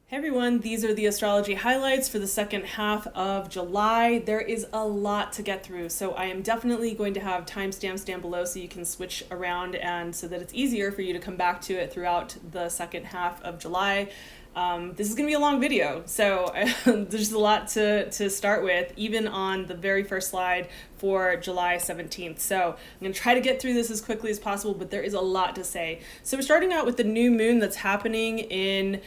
Hey everyone, these are the astrology highlights for the second half of July. There is a lot to get through, so I am definitely going to have timestamps down below so you can switch around and so that it's easier for you to come back to it throughout the second half of July. This is going to be a long video, so there's a lot to start with, even on the very first slide for July 17th. So I'm going to try to get through this as quickly as possible, but there is a lot to say. So we're starting out with the new moon that's happening in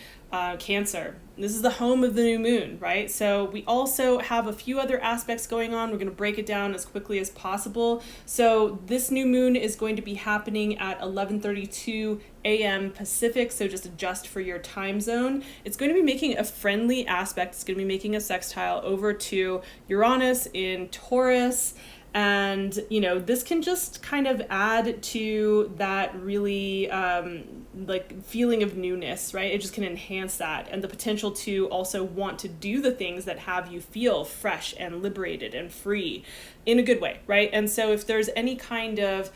Cancer. This is the home of the new moon, right? So we also have a few other aspects going on. We're going to break it down as quickly as possible. So this new moon is going to be happening at 11:32 a.m. Pacific, so just adjust for your time zone. It's going to be making a friendly aspect. It's going to be making a sextile over to Uranus in Taurus. And, you know, this can just kind of add to that really like feeling of newness, right? It just can enhance that, and the potential to also want to do the things that have you feel fresh and liberated and free in a good way, right? And so if there's any kind of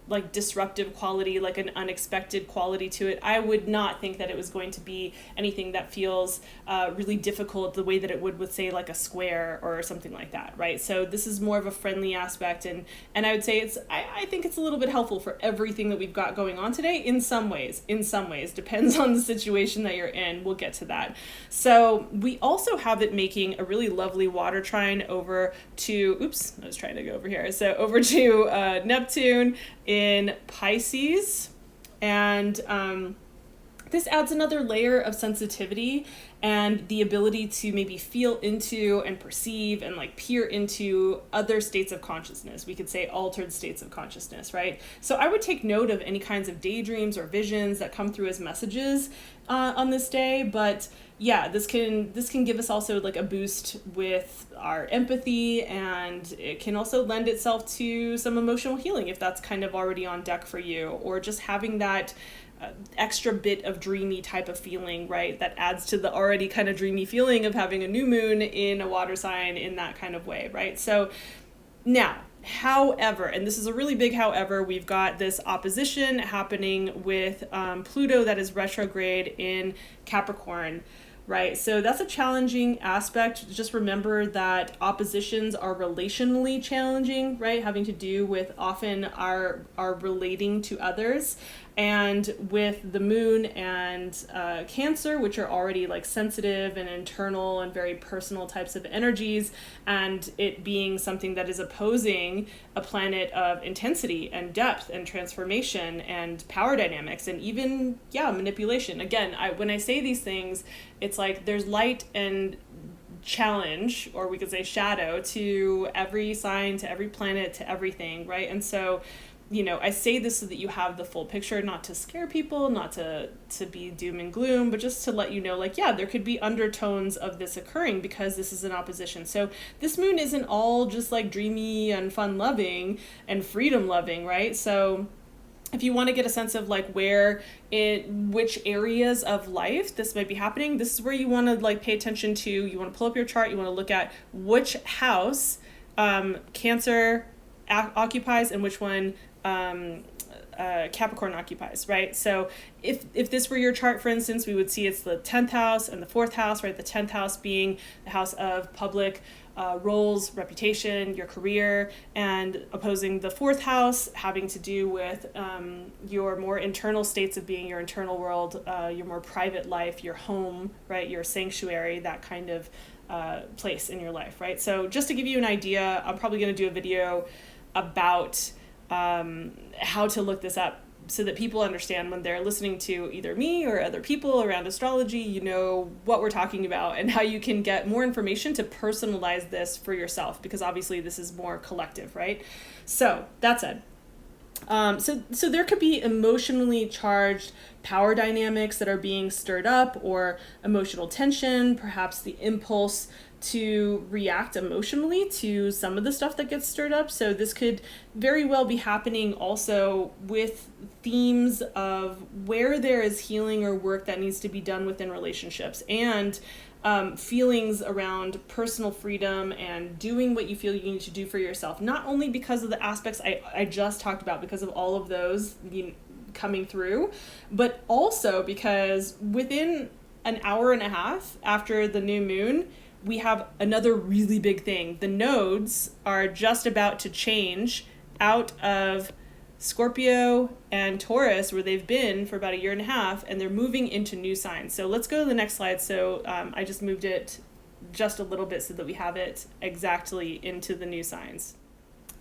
like disruptive quality, like an unexpected quality to it, I would not think that it was going to be anything that feels really difficult the way that it would with, say, like a square or something like that, right? So this is more of a friendly aspect, and I would say I think it's a little bit helpful for everything that we've got going on today in some ways, depends on the situation that you're in. We'll get to that. So we also have it making a really lovely water trine over to, I was trying to go over here. So over to Neptune in Pisces, and this adds another layer of sensitivity and the ability to maybe feel into and perceive and like peer into other states of consciousness. We could say altered states of consciousness, right? So I would take note of any kinds of daydreams or visions that come through as messages on this day. But yeah, this can give us also like a boost with our empathy, and it can also lend itself to some emotional healing if that's kind of already on deck for you, or just having that extra bit of dreamy type of feeling, right? That adds to the already kind of dreamy feeling of having a new moon in a water sign in that kind of way, right? So now, however, and this is a really big however, we've got this opposition happening with Pluto that is retrograde in Capricorn. Right, so that's a challenging aspect. Just remember that oppositions are relationally challenging, right? Having to do with often our relating to others. And with the moon and Cancer, which are already like sensitive and internal and very personal types of energies, and it being something that is opposing a planet of intensity and depth and transformation and power dynamics and even, manipulation. Again, when I say these things, it's like there's light and challenge, or we could say shadow, to every sign, to every planet, to everything, right? And so, I say this so that you have the full picture, not to scare people, not to be doom and gloom, but just to let you know, like, there could be undertones of this occurring because this is an opposition. So this moon isn't all just like dreamy and fun loving and freedom loving, right? So if you want to get a sense of like which areas of life this might be happening, this is where you want to like pay attention to. You want to pull up your chart, you want to look at which house Cancer occupies and which one Capricorn occupies, right? So if this were your chart, for instance, we would see it's the 10th house and the 4th house, right? The 10th house being the house of public roles, reputation, your career, and opposing the 4th house having to do with your more internal states of being, your internal world, your more private life, your home, right? Your sanctuary, that kind of place in your life, right? So just to give you an idea, I'm probably going to do a video about how to look this up so that people understand when they're listening to either me or other people around astrology, you know what we're talking about and how you can get more information to personalize this for yourself, because obviously this is more collective, right? So that said, so there could be emotionally charged power dynamics that are being stirred up, or emotional tension, perhaps the impulse to react emotionally to some of the stuff that gets stirred up. So this could very well be happening also with themes of where there is healing or work that needs to be done within relationships, and feelings around personal freedom and doing what you feel you need to do for yourself, not only because of the aspects I just talked about, because of all of those coming through, but also because within an hour and a half after the new moon, we have another really big thing. The nodes are just about to change out of Scorpio and Taurus, where they've been for about a year and a half, and they're moving into new signs. So let's go to the next slide. So I just moved it just a little bit so that we have it exactly into the new signs.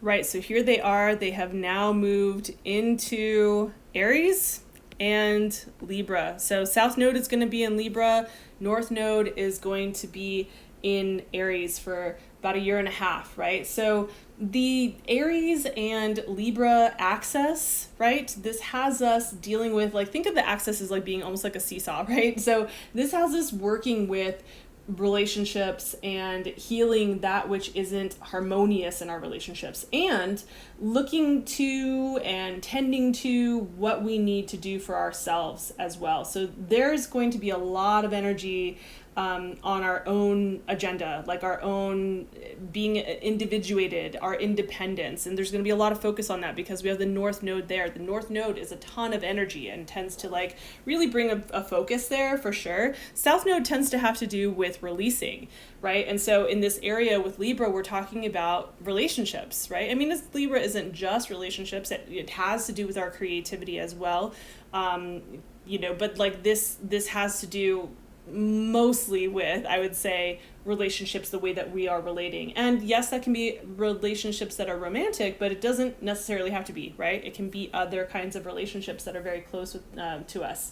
Right, so here they are. They have now moved into Aries and Libra. So South Node is going to be in Libra. North Node is going to be in Aries for about a year and a half, right? So the Aries and Libra axis, right? This has us dealing with, like, think of the axis as like being almost like a seesaw, right? So this has us working with relationships and healing that which isn't harmonious in our relationships, and looking to and tending to what we need to do for ourselves as well. So there's going to be a lot of energy on our own agenda, like our own being individuated, our independence. And there's going to be a lot of focus on that because we have the North Node there. The North Node is a ton of energy and tends to like really bring a focus there for sure. South Node tends to have to do with releasing, right? And so in this area with Libra, we're talking about relationships, right? I mean, Libra isn't just relationships. It has to do with our creativity as well. But like this has to do mostly with, I would say, relationships, the way that we are relating. And yes, that can be relationships that are romantic, but it doesn't necessarily have to be, right? It can be other kinds of relationships that are very close with, to us.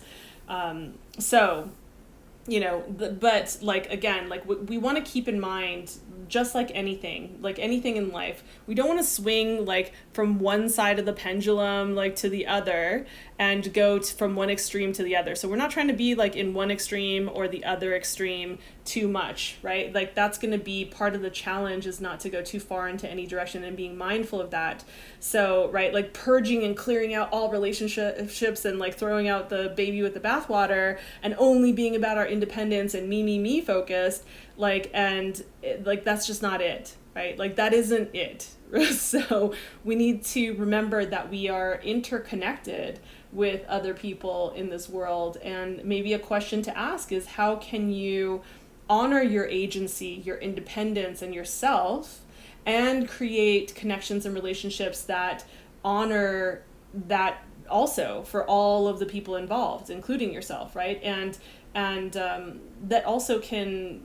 But like, again, like we want to keep in mind, just like anything in life, we don't want to swing like from one side of the pendulum like to the other and go from one extreme to the other. So we're not trying to be like in one extreme or the other extreme too much, right? Like that's going to be part of the challenge, is not to go too far into any direction and being mindful of that. So, right, like purging and clearing out all relationships and like throwing out the baby with the bathwater and only being about our independence and me focused, that's just not it, right? Like that isn't it. So we need to remember that we are interconnected with other people in this world. And maybe a question to ask is, how can you honor your agency, your independence, and yourself, and create connections and relationships that honor that also for all of the people involved, including yourself, right? And that also can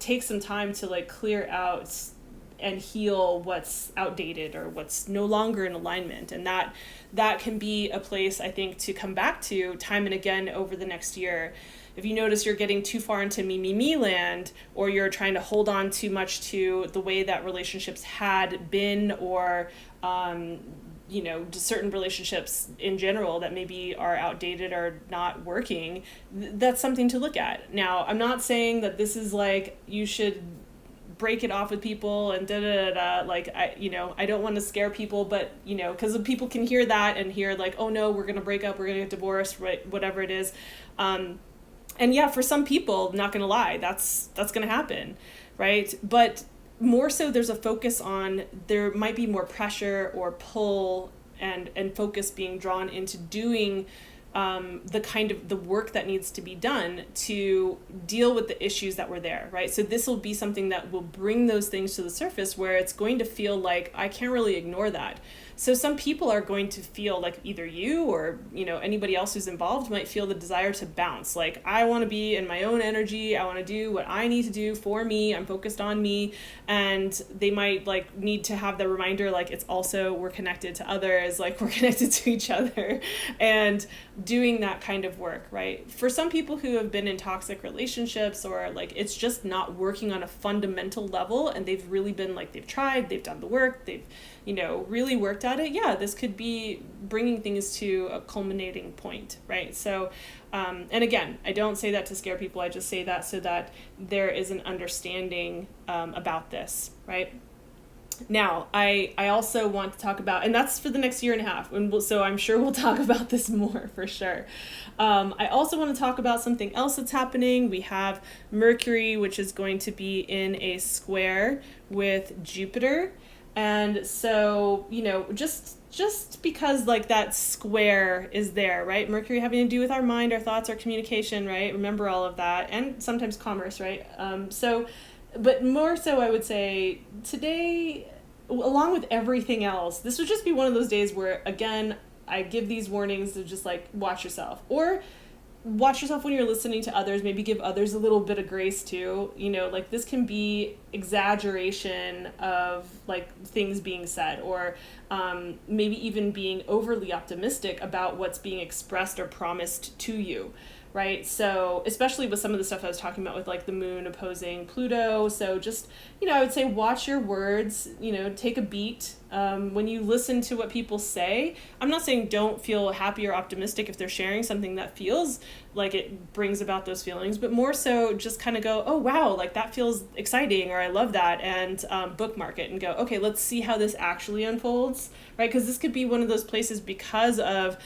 take some time to like clear out and heal what's outdated or what's no longer in alignment. And that can be a place, I think, to come back to time and again over the next year. If you notice you're getting too far into me land, or you're trying to hold on too much to the way that relationships had been, or certain relationships in general that maybe are outdated or not working, that's something to look at. Now, I'm not saying that this is like you should break it off with people and like I don't want to scare people, but because people can hear that and hear like, oh no, we're gonna break up, we're gonna get divorced, right, whatever it is. And yeah, for some people, not gonna lie, that's gonna happen, right? But more so, there's a focus on, there might be more pressure or pull and focus being drawn into doing the kind of the work that needs to be done to deal with the issues that were there, right? So this will be something that will bring those things to the surface, where it's going to feel like I can't really ignore that. So some people are going to feel like either you or anybody else who's involved might feel the desire to bounce. Like, I want to be in my own energy. I want to do what I need to do for me. I'm focused on me. And they might like need to have the reminder, like, it's also, we're connected to others, like we're connected to each other, and doing that kind of work, right? For some people who have been in toxic relationships, or like it's just not working on a fundamental level, and they've really been like, they've tried, they've done the work, they've really worked at it, yeah, this could be bringing things to a culminating point, right? So, and again, I don't say that to scare people, I just say that so that there is an understanding about this, right? Now, I also want to talk about, and that's for the next year and a half, and so I'm sure we'll talk about this more for sure. I also want to talk about something else that's happening. We have Mercury, which is going to be in a square with Jupiter. And so, just because like that square is there, right? Mercury having to do with our mind, our thoughts, our communication, right? Remember all of that, and sometimes commerce, right? But more so, I would say today, along with everything else, this would just be one of those days where, again, I give these warnings to just like watch yourself, or watch yourself when you're listening to others. Maybe give others a little bit of grace too. Like this can be exaggeration of like things being said, or maybe even being overly optimistic about what's being expressed or promised to you. Right. So especially with some of the stuff I was talking about with like the moon opposing Pluto. So just, I would say watch your words, take a beat. When you listen to what people say, I'm not saying don't feel happy or optimistic if they're sharing something that feels like it brings about those feelings, but more so just kind of go, oh, wow, like that feels exciting, or I love that, and bookmark it and go, okay, let's see how this actually unfolds, right? Because this could be one of those places because of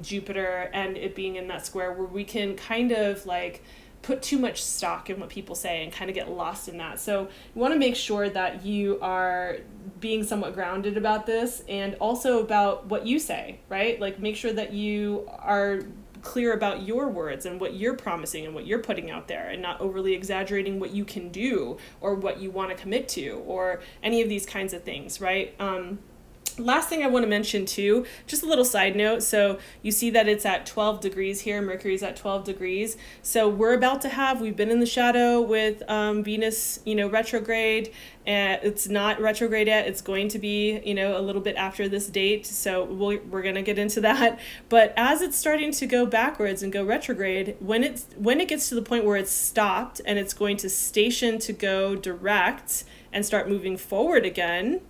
Jupiter and it being in that square where we can kind of like put too much stock in what people say and kind of get lost in that. So you want to make sure that you are being somewhat grounded about this, and also about what you say, right? Like make sure that you are clear about your words and what you're promising and what you're putting out there, and not overly exaggerating what you can do or what you want to commit to or any of these kinds of things, right? Last thing I want to mention too, just a little side note. So you see that it's at 12 degrees here. Mercury's at 12 degrees. So we've been in the shadow with Venus, retrograde, and it's not retrograde yet. It's going to be, a little bit after this date. So we're going to get into that. But as it's starting to go backwards and go retrograde, when it gets to the point where it's stopped and it's going to station to go direct and start moving forward again,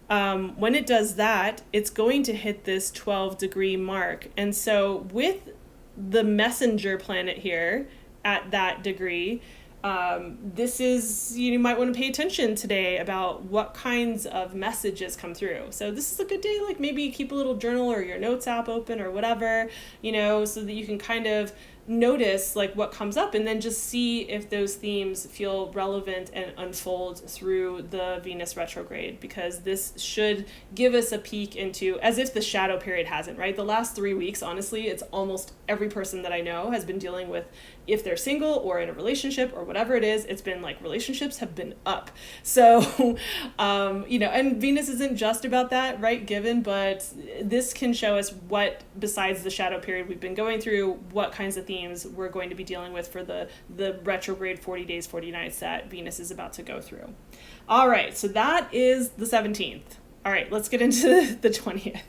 when it does that, it's going to hit this 12-degree mark. And so with the messenger planet here at that degree, this is, you might want to pay attention today about what kinds of messages come through. So this is a good day, like maybe keep a little journal or your notes app open or whatever, so that you can kind of notice like what comes up, and then just see if those themes feel relevant and unfold through the Venus retrograde, because this should give us a peek into, as if the shadow period hasn't, right? The last 3 weeks, honestly, it's almost every person that I know has been dealing with, if they're single or in a relationship or whatever it is, it's been like relationships have been up. So, and Venus isn't just about that, right? But this can show us what, besides the shadow period we've been going through, what kinds of themes we're going to be dealing with for the retrograde 40 days, 40 nights that Venus is about to go through. All right, so that is the 17th. All right, let's get into the 20th.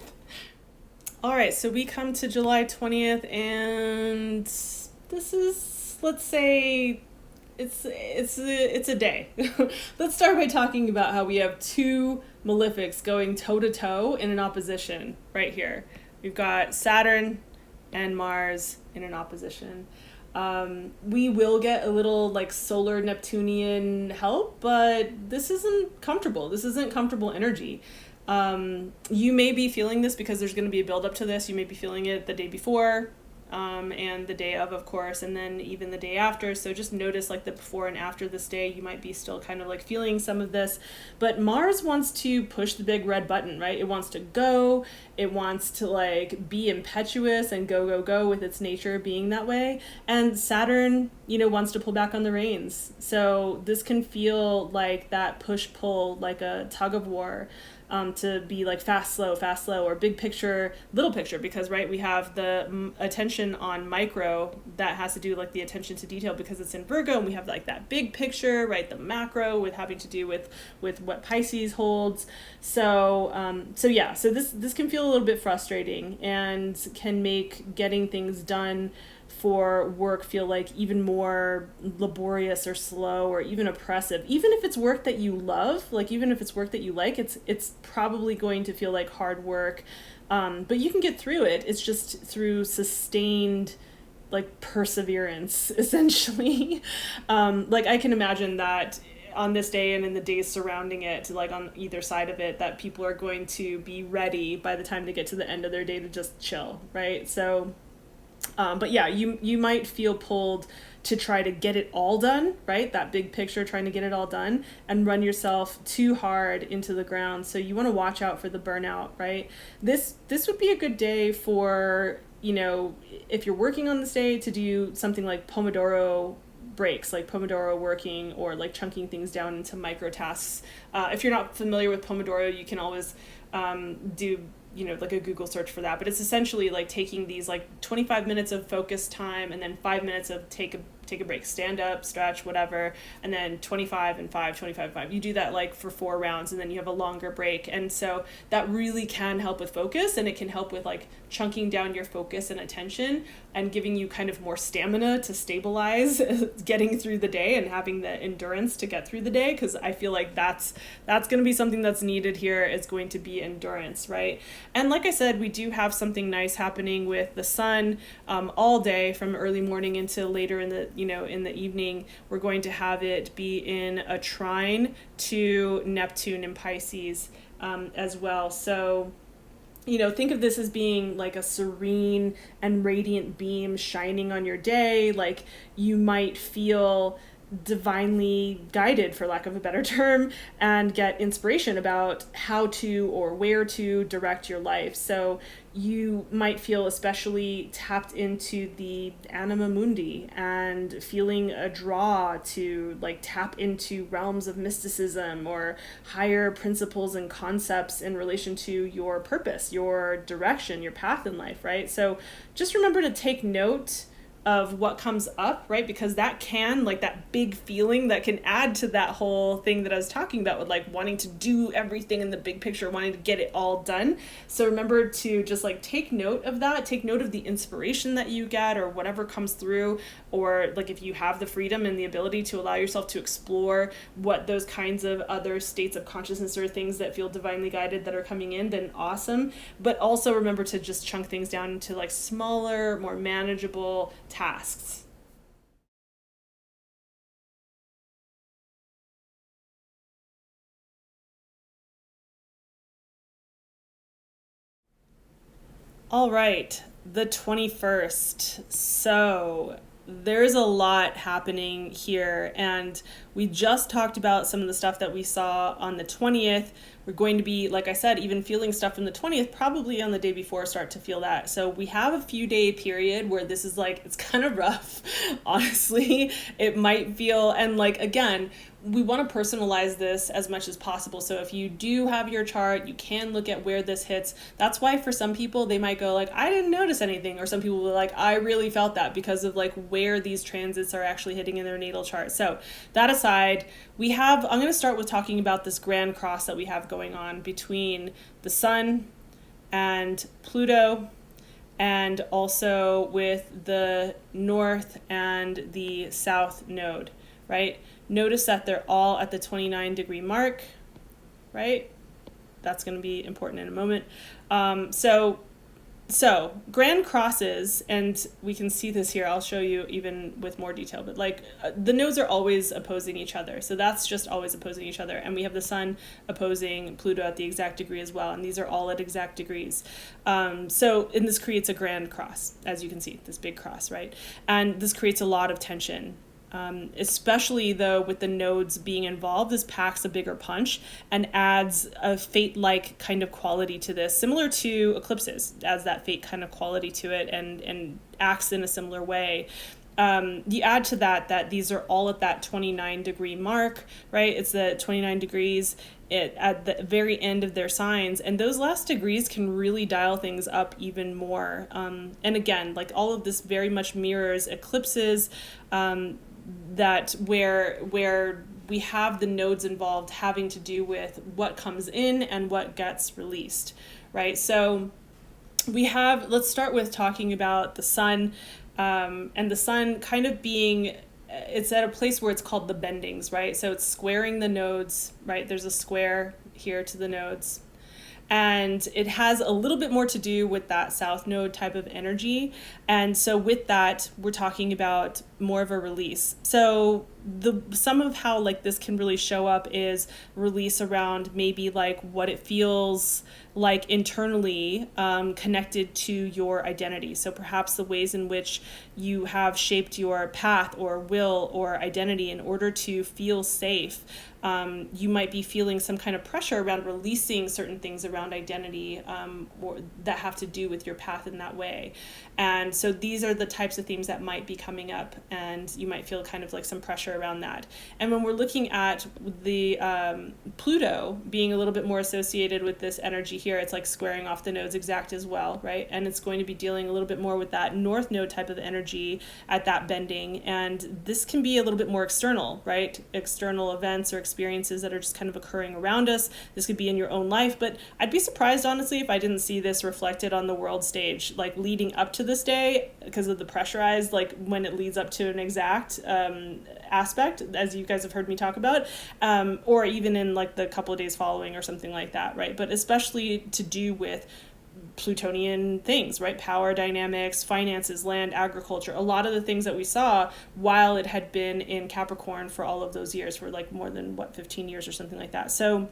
All right, so we come to July 20th, and this is, let's say, it's a day. Let's start by talking about how we have two malefics going toe-to-toe in an opposition right here. We've got Saturn and Mars in an opposition. We will get a little like solar Neptunian help, but this isn't comfortable. This isn't comfortable energy. You may be feeling this because there's going to be a build up to this. You may be feeling it the day before, and the day of course, and then even the day after. So just notice like the before and after this day, you might be still kind of like feeling some of this. But Mars wants to push the big red button, right? It wants to go. It wants to like be impetuous and go with its nature being that way. And Saturn, wants to pull back on the reins. So this can feel like that push-pull, like a tug of war. To be like fast, slow, or big picture, little picture, because, right, we have the attention on micro that has to do like the attention to detail because it's in Virgo, and we have like that big picture, right, the macro with having to do with what Pisces holds. So this can feel a little bit frustrating and can make getting things done for work feel like even more laborious or slow or even oppressive. Even if it's work that you love, like even if it's work that you like, it's probably going to feel like hard work. But you can get through it. It's just through sustained like perseverance, essentially. Like I can imagine that on this day and in the days surrounding it, like on either side of it, that people are going to be ready by the time they get to the end of their day to just chill, right? So But yeah, you might feel pulled to try to get it all done, right? That big picture, trying to get it all done, and run yourself too hard into the ground. So you want to watch out for the burnout, right? This would be a good day for, if you're working on this day, to do something like Pomodoro breaks, like Pomodoro working, or like chunking things down into micro tasks. If you're not familiar with Pomodoro, you can always do like a Google search for that, but it's essentially like taking these like 25 minutes of focus time and then 5 minutes of take a break, stand up, stretch, whatever, and then 25 and 5, 25 and 5. You do that like for 4 rounds, and then you have a longer break. And so that really can help with focus, and it can help with like chunking down your focus and attention and giving you kind of more stamina to stabilize getting through the day and having the endurance to get through the day, because I feel like that's going to be something that's needed here, is going to be endurance, right? And like I said, we do have something nice happening with the sun all day from early morning into later in the in the evening. We're going to have it be in a trine to Neptune in Pisces as well. So think of this as being like a serene and radiant beam shining on your day. Like you might feel divinely guided, for lack of a better term, and get inspiration about how to or where to direct your life. So you might feel especially tapped into the anima mundi and feeling a draw to like tap into realms of mysticism or higher principles and concepts in relation to your purpose, your direction, your path in life, right? So just remember to take note of what comes up, right? Because that can, like that big feeling that can add to that whole thing that I was talking about with like wanting to do everything in the big picture, wanting to get it all done. So remember to just like take note of that, take note of the inspiration that you get or whatever comes through, or like if you have the freedom and the ability to allow yourself to explore what those kinds of other states of consciousness or things that feel divinely guided that are coming in, then awesome. But also remember to just chunk things down into like smaller, more manageable tasks. All right, the 21st. So there's a lot happening here, and we just talked about some of the stuff that we saw on the 20th. We're going to be, like I said, even feeling stuff from the 20th, probably on the day before, start to feel that. So we have a few day period where this is like, it's kind of rough, honestly. It might feel, and like, again, we want to personalize this as much as possible. So if you do have your chart, you can look at where this hits. That's why for some people, they might go like, I didn't notice anything. Or some people will be like, I really felt that, because of like where these transits are actually hitting in their natal chart. So that aside, I'm going to start with talking about this grand cross that we have going on between the sun and Pluto, and also with the north and the south node, right? Notice that they're all at the 29-degree mark, right? That's going to be important in a moment. So grand crosses, and we can see this here, I'll show you even with more detail, but like the nodes are always opposing each other. So that's just always opposing each other. And we have the sun opposing Pluto at the exact degree as well. And these are all at exact degrees. And this creates a grand cross, as you can see, this big cross, right? And this creates a lot of tension. Especially though with the nodes being involved, this packs a bigger punch and adds a fate-like kind of quality to this, similar to eclipses, adds that fate kind of quality to it and acts in a similar way. You add to that these are all at that 29-degree mark, right? It's the 29 degrees at the very end of their signs, and those last degrees can really dial things up even more. And again, like all of this very much mirrors eclipses, that where we have the nodes involved having to do with what comes in and what gets released, right? So let's start with talking about the sun, and the sun kind of being, it's at a place where it's called the bendings, right? So it's squaring the nodes, right? There's a square here to the nodes. And it has a little bit more to do with that south node type of energy. And so with that, we're talking about more of a release. So some of how like this can really show up is release around maybe like what it feels like internally, connected to your identity. So perhaps the ways in which you have shaped your path or will or identity in order to feel safe. You might be feeling some kind of pressure around releasing certain things around identity, or that have to do with your path in that way. And so these are the types of themes that might be coming up, and you might feel kind of like some pressure around that. And when we're looking at the Pluto being a little bit more associated with this energy here, it's like squaring off the nodes exact as well, right? And it's going to be dealing a little bit more with that North Node type of energy at that bending. And this can be a little bit more external, right? External events or experiences that are just kind of occurring around us. This could be in your own life, but I'd be surprised, honestly, if I didn't see this reflected on the world stage, like leading up to this day, because of the pressurized, like when it leads up to an exact aspect, as you guys have heard me talk about, or even in like the couple of days following or something like that, right? But especially to do with Plutonian things, right? Power dynamics, finances, land, agriculture, a lot of the things that we saw while it had been in Capricorn for all of those years, for like more than 15 years or something like that. So,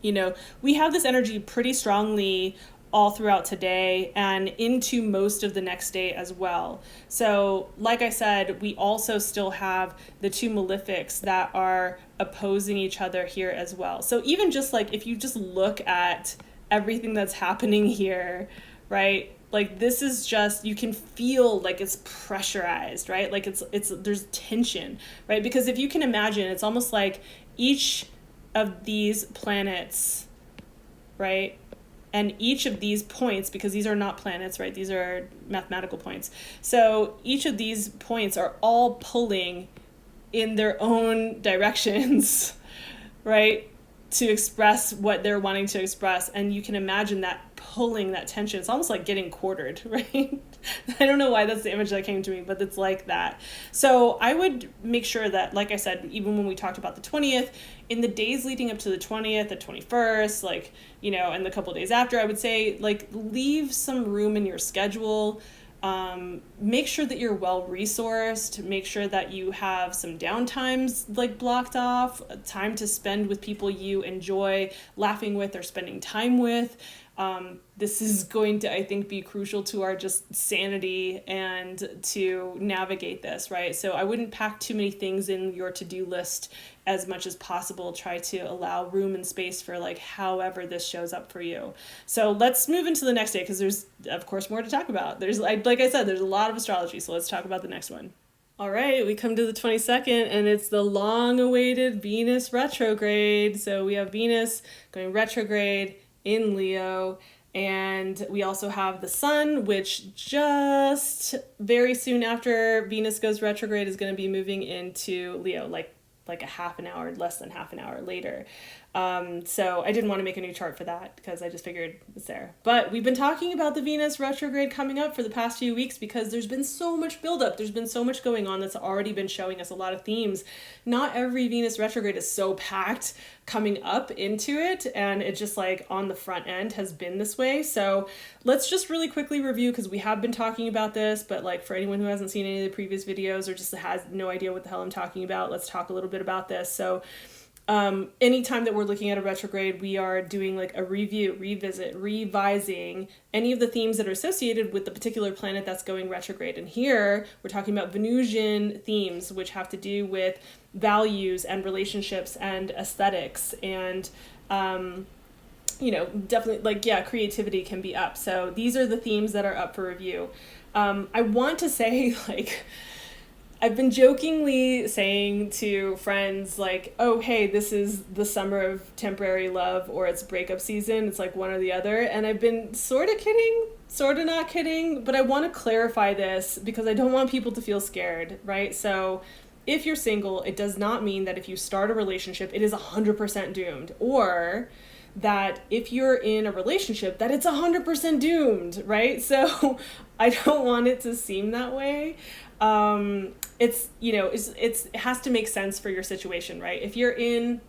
you know, we have this energy pretty strongly all throughout today and into most of the next day as well. So like I said, we also still have the two malefics that are opposing each other here as well. So even just like, if you just look at everything that's happening here, right? Like this is just, you can feel like it's pressurized, right? Like it's there's tension, right? Because if you can imagine, it's almost like each of these planets, right? And each of these points, because these are not planets, right? These are mathematical points. So each of these points are all pulling in their own directions, right? To express what they're wanting to express. And you can imagine that pulling, that tension. It's almost like getting quartered, right? I don't know why that's the image that came to me, but it's like that. So I would make sure that, like I said, even when we talked about the 20th, in the days leading up to the 20th, the 21st, like, you know, and the couple of days after, I would say, like, leave some room in your schedule. Make sure that you're well resourced, make sure that you have some downtimes like blocked off, time to spend with people you enjoy laughing with or spending time with. This is going to, I think, be crucial to our just sanity and to navigate this, right? So I wouldn't pack too many things in your to-do list as much as possible. Try to allow room and space for like however this shows up for you. So let's move into the next day, because there's, of course, more to talk about. There's, like I said, there's a lot of astrology. So let's talk about the next one. All right, we come to the 22nd, and it's the long-awaited Venus retrograde. So we have Venus going retrograde in Leo, and we also have the Sun, which just very soon after Venus goes retrograde is going to be moving into Leo, like a half an hour, less than half an hour later. So I didn't want to make a new chart for that because I just figured it's there. But we've been talking about the Venus retrograde coming up for the past few weeks because there's been so much buildup. There's been so much going on that's already been showing us a lot of themes. Not every Venus retrograde is so packed coming up into it, and it just like on the front end has been this way. So let's just really quickly review, because we have been talking about this, but like for anyone who hasn't seen any of the previous videos or just has no idea what the hell I'm talking about, let's talk a little bit about this. So anytime that we're looking at a retrograde, we are doing like a review, revisit, revising any of the themes that are associated with the particular planet that's going retrograde. And here we're talking about Venusian themes, which have to do with values and relationships and aesthetics and, you know, definitely like, yeah, creativity can be up. So these are the themes that are up for review. I want to say, like, I've been jokingly saying to friends like, oh, hey, this is the summer of temporary love, or it's breakup season. It's like one or the other. And I've been sort of kidding, sort of not kidding, but I want to clarify this because I don't want people to feel scared, right? So if you're single, it does not mean that if you start a relationship, it is 100% doomed, or that if you're in a relationship that it's 100% doomed, right? So I don't want it to seem that way. It's, you know, it has to make sense for your situation, right? If you're in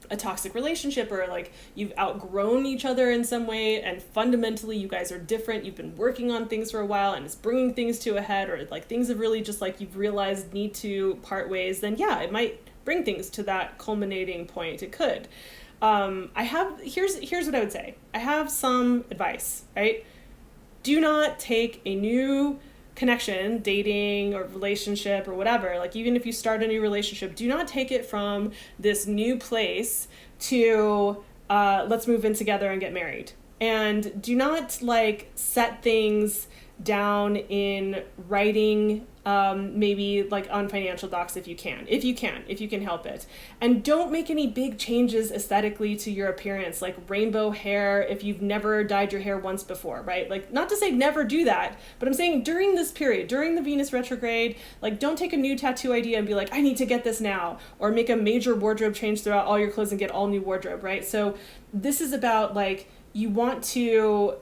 a toxic relationship, or like you've outgrown each other in some way, and fundamentally you guys are different, you've been working on things for a while and it's bringing things to a head, or like things have really just like you've realized need to part ways, then yeah, it might bring things to that culminating point. It could. Here's what I would say. I have some advice, right? Do not take a new connection, dating or relationship or whatever, like even if you start a new relationship, do not take it from this new place to let's move in together and get married. And do not like set things down in writing, maybe like on financial docs if you can help it. And don't make any big changes aesthetically to your appearance, like rainbow hair if you've never dyed your hair once before, right? Like, not to say never do that, but I'm saying during this period, during the Venus retrograde, like don't take a new tattoo idea and be like, I need to get this now, or make a major wardrobe change throughout all your clothes and get all new wardrobe, right? So this is about like, you want to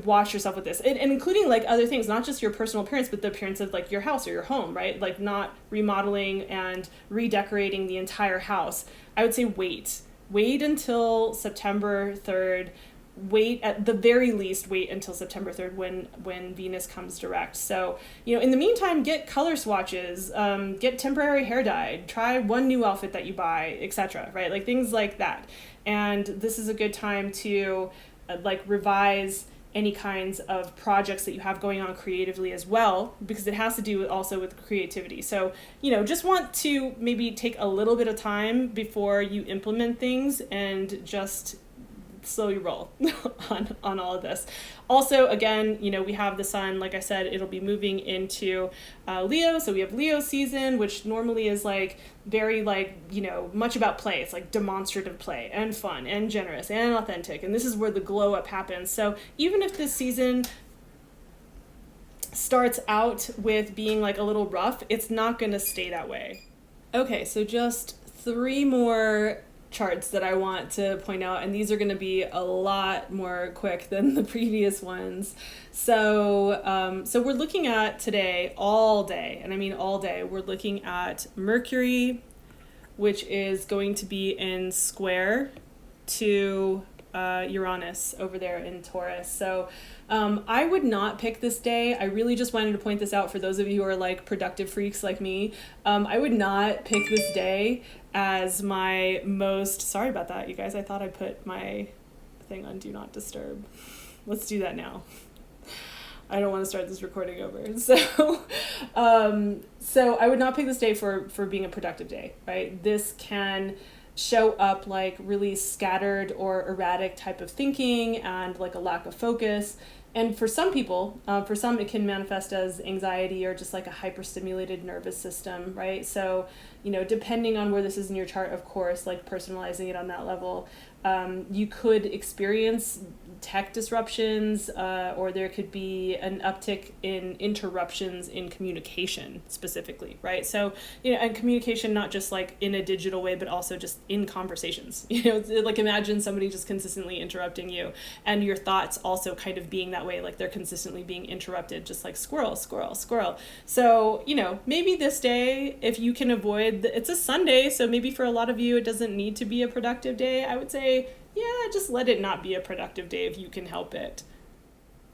watch yourself with this, and including like other things, not just your personal appearance, but the appearance of like your house or your home, right? Like not remodeling and redecorating the entire house. I would say wait until September 3rd. Wait, at the very least, wait until September 3rd when Venus comes direct. So, you know, in the meantime, get color swatches, get temporary hair dyed, try one new outfit that you buy, etc., right? Like things like that. And this is a good time to like revise any kinds of projects that you have going on creatively as well, because it has to do also with creativity. So, you know, just want to maybe take a little bit of time before you implement things and just slowly roll on all of this. Also, again, you know, we have the sun, like I said, it'll be moving into Leo. So we have Leo season, which normally is like very like, you know, much about play. It's like demonstrative play and fun and generous and authentic. And this is where the glow up happens. So even if this season starts out with being like a little rough, it's not going to stay that way. Okay, so just 3 more charts that I want to point out, and these are going to be a lot more quick than the previous ones. So we're looking at today all day, and I mean all day, we're looking at Mercury, which is going to be in square to Uranus over there in Taurus. So I would not pick this day. I really just wanted to point this out for those of you who are like productive freaks like me. I would not pick this day as my most, sorry about that, you guys. I thought I put my thing on Do Not Disturb. Let's do that now. I don't want to start this recording over. So I would not pick this day for being a productive day, right? This can show up like really scattered or erratic type of thinking and like a lack of focus. And for some people, for some it can manifest as anxiety or just like a hyperstimulated nervous system, right? So, you know, depending on where this is in your chart, of course, like personalizing it on that level, you could experience tech disruptions, or there could be an uptick in interruptions in communication specifically, right? So, you know, and communication not just like in a digital way, but also just in conversations. You know, like imagine somebody just consistently interrupting you, and your thoughts also kind of being that way, like they're consistently being interrupted, just like squirrel, squirrel, squirrel. So, you know, maybe this day, if you can avoid, it's a Sunday, so maybe for a lot of you, it doesn't need to be a productive day. I would say, yeah, just let it not be a productive day if you can help it.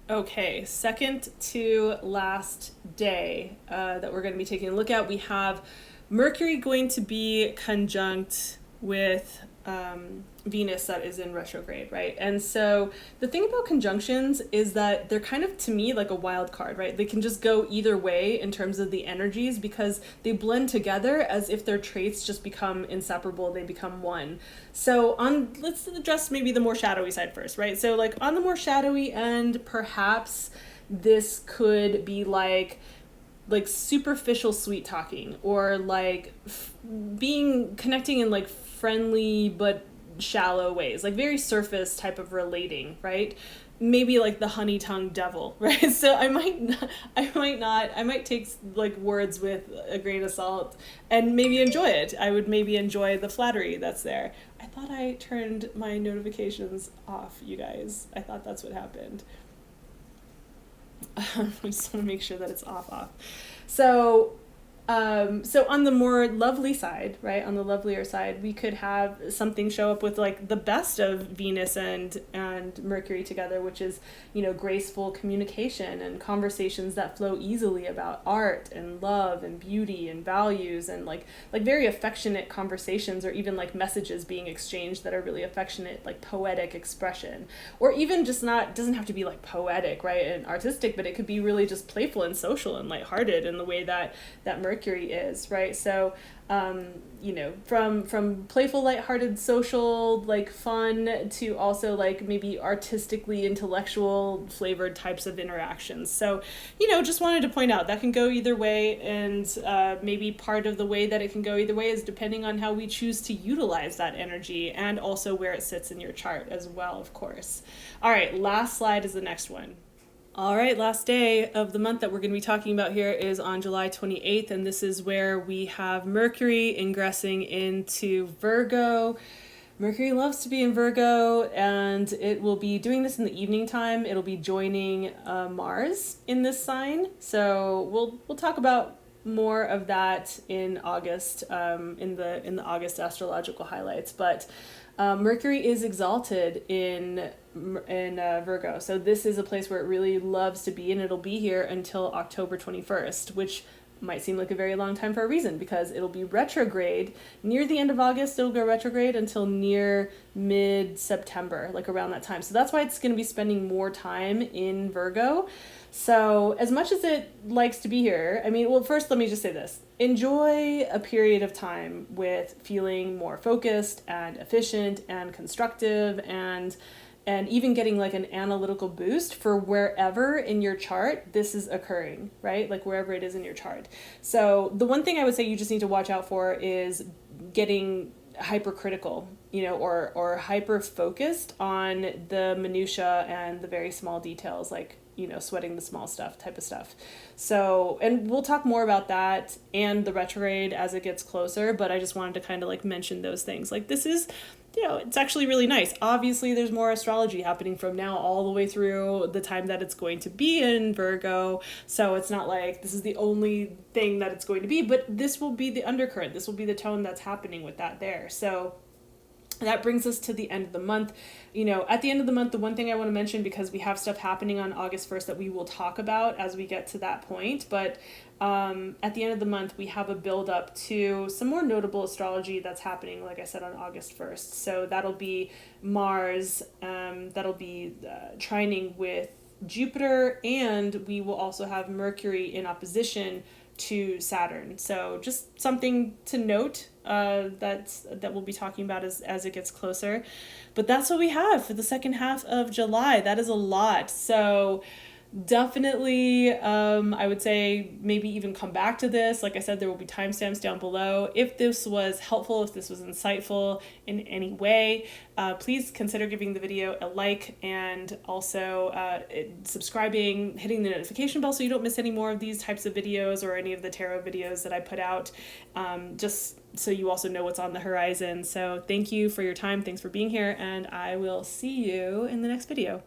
Okay, second to last day that we're going to be taking a look at, we have Mercury going to be conjunct with Venus that is in retrograde, right? And so the thing about conjunctions is that they're kind of, to me, like a wild card, right? They can just go either way in terms of the energies because they blend together as if their traits just become inseparable, they become one. So let's address maybe the more shadowy side first, right? So like on the more shadowy end, perhaps this could be like superficial sweet talking, or like connecting in like friendly but shallow ways, like very surface type of relating, right? Maybe like the honey tongued devil, right? So I might take like words with a grain of salt and maybe enjoy it. I would maybe enjoy the flattery that's there. I thought I turned my notifications off, you guys. I thought that's what happened. I just want to make sure that it's off. So So on the more lovely side, right, on the lovelier side, we could have something show up with like the best of Venus and Mercury together, which is, you know, graceful communication and conversations that flow easily about art and love and beauty and values, and like very affectionate conversations, or even like messages being exchanged that are really affectionate, like poetic expression, or even just not, doesn't have to be like poetic, right, and artistic, but it could be really just playful and social and lighthearted in the way that Mercury is, right? So, you know, from playful, lighthearted, social, like fun, to also like maybe artistically intellectual flavored types of interactions. So, you know, just wanted to point out that can go either way, and maybe part of the way that it can go either way is depending on how we choose to utilize that energy, and also where it sits in your chart as well, of course. All right, last slide is the next one. All right, last day of the month that we're going to be talking about here is on July 28th, and this is where we have Mercury ingressing into Virgo. Mercury loves to be in Virgo, and it will be doing this in the evening time. It'll be joining Mars in this sign, so we'll talk about more of that in August, in the August astrological highlights. But Mercury is exalted in Virgo, so this is a place where it really loves to be, and it'll be here until October 21st, which might seem like a very long time for a reason, because it'll be retrograde near the end of August. It'll go retrograde until near mid-September, like around that time. So that's why it's going to be spending more time in Virgo. So as much as it likes to be here, I mean, well, first let me just say this. Enjoy a period of time with feeling more focused and efficient and constructive, and even getting like an analytical boost for wherever in your chart this is occurring, right? Like wherever it is in your chart. So the one thing I would say you just need to watch out for is getting hypercritical, you know, or hyper focused on the minutia and the very small details, like, you know, sweating the small stuff type of stuff. So, and we'll talk more about that and the retrograde as it gets closer, but I just wanted to kind of like mention those things. Like this is, you know, it's actually really nice. Obviously, there's more astrology happening from now all the way through the time that it's going to be in Virgo. So it's not like this is the only thing that it's going to be, but this will be the undercurrent. This will be the tone that's happening with that there. So that brings us to the end of the month. You know, at the end of the month, the one thing I want to mention, because we have stuff happening on August 1st that we will talk about as we get to that point, but at the end of the month, we have a build up to some more notable astrology that's happening, like I said, on August 1st. So that'll be Mars, that'll be trining with Jupiter, and we will also have Mercury in opposition to Saturn. So just something to note that we'll be talking about as it gets closer. But that's what we have for the second half of July. That is a lot. So definitely, I would say maybe even come back to this. Like I said, there will be timestamps down below. If this was helpful, if this was insightful in any way, please consider giving the video a like, and also subscribing, hitting the notification bell so you don't miss any more of these types of videos or any of the tarot videos that I put out, just so you also know what's on the horizon. So thank you for your time. Thanks for being here, and I will see you in the next video.